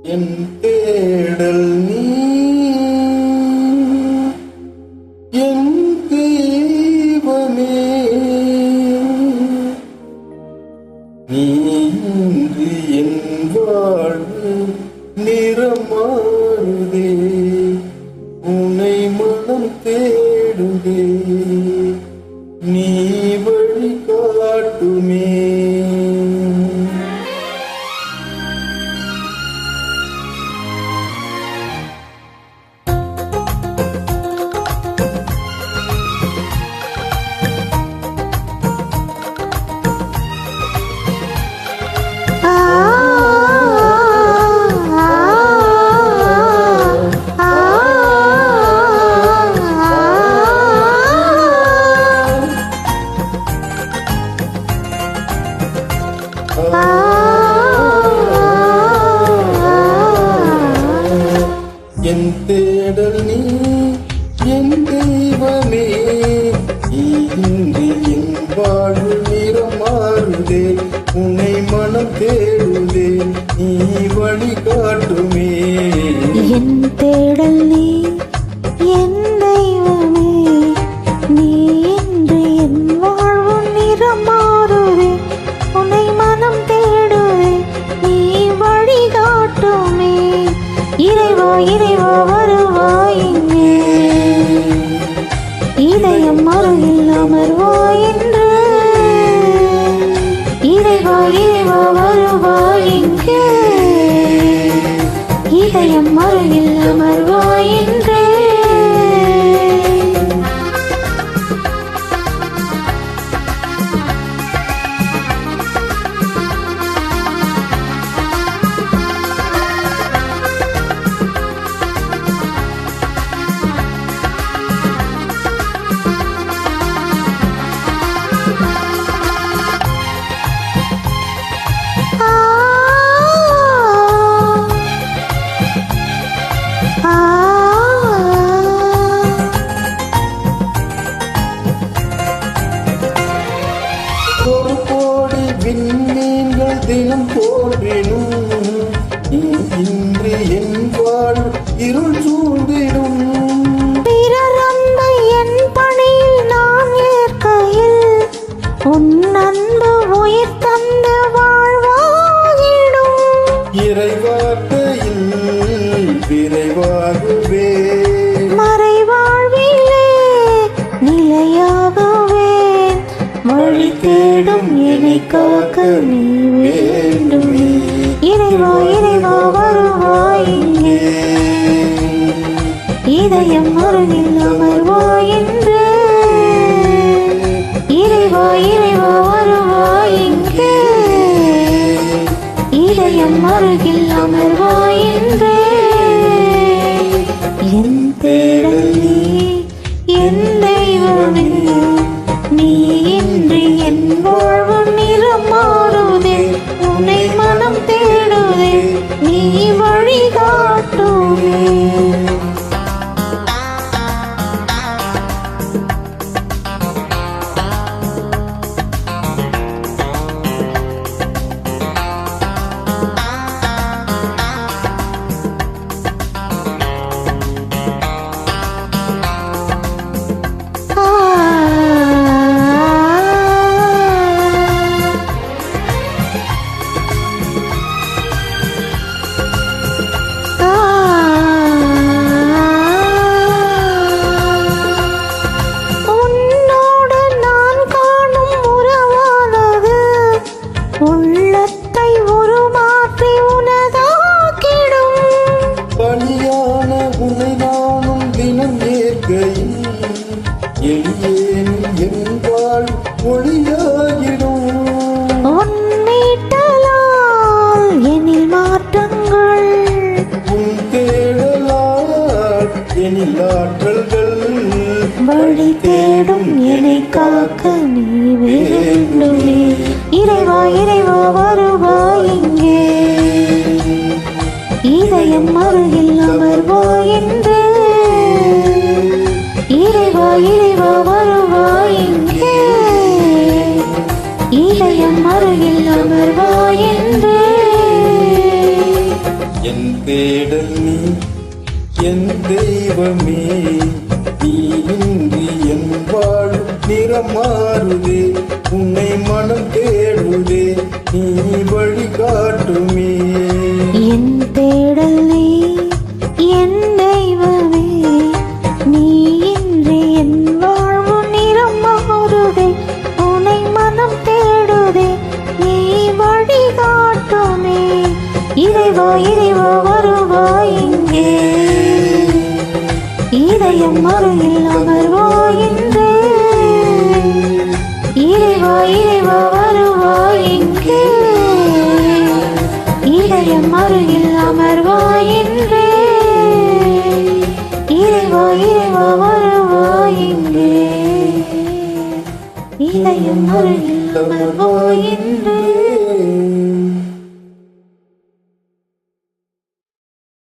என் தேடல் நீ என் தெய்வமே நீ இன்று என் வாழ்வு நிறமாறுதே உன்னை மனம் தேடுதே நீ வழி காட்டுமே என் தேடல் நீ என் தெய்வமே இன்று என் வாழ்வு நிறம் மாறுதே உன்னை மனம் தேடுதே நீ வழி காட்டுமே என் தேடல் நீ என் தெய்வமே நீ இன்று என் வாழ்வு நிறம் மாறுதே உன்னை மனம் தேடுதே நீ வழி காட்டுமே இறைவா இறைவா வருவாய் இங்கே இதயம் அருகில் அமர்வாய் என்று இறைவா இறைவா வருவாய் இங்கே இதயம் அருகில் அமர்வாய் என்று ஒரு கோடி விண்மீன்கள் தினம் போற்றினும் இன்று என் வாழ் இருள் சூழ்ந்திடும் பிறரன்பை என் பணியில் நான் ஏற்கையில் உன் அன்பு உயிர் தந்து வாழ்வாகிடும் இறைவார்த்தையில் விரைவாகவே மறைவாழ்விலே நிலையாகுவேன் வழி தேடும் என்னை காக்க நீ வேண்டுமே இறைவா இறைவா வருவாய் இங்கே இதயம் அருகில் அமர்வாய் என்று இறைவா இறைவா வருவாய் இங்கே இதயம் அருகில் அமர்வாய் என்று என் தேடல் நீ என் தெய்வமே நீ இன்று என் வாழ்வு நிறம் மாறுதே உன்னை மனம் தேடுதே நீ வழி காட்டுமே உன்னோடு நான் காணும் உறவானது உள்ளத்தை உருமாற்றி உனதாக்கிடும் பலியான உன்னை நானும் தினம் ஏற்கையில் எளியேன் என் வாழ் ஒளியாகிடும் உன்னீட்டலால் எனில் மாற்றங்கள் உன் தேடலால் எனில் ஆற்றல்கள் வழி தேடும் என்னை காக்க நீ வேண்டுமே இறைவா இறைவா வருவாய் இங்கே இதயம் அருகில் அமர்வாய் என்று இறைவா இறைவா வருவாய் இங்கே இதயம் அருகில் அமர்வாய் என்று என் நீ வழிகாட்டுமே. என் தேடல் நீ, என் தெய்வமே, நீ இன்றி என் வாழ்வு நிறம் மாறுதே. உனை மனம் தேடுதே, நீ வழிகாட்டுமே. இறைவா இறைவா வருவாய் இங்கே, இதயம் அருகில் அமர்வாய்.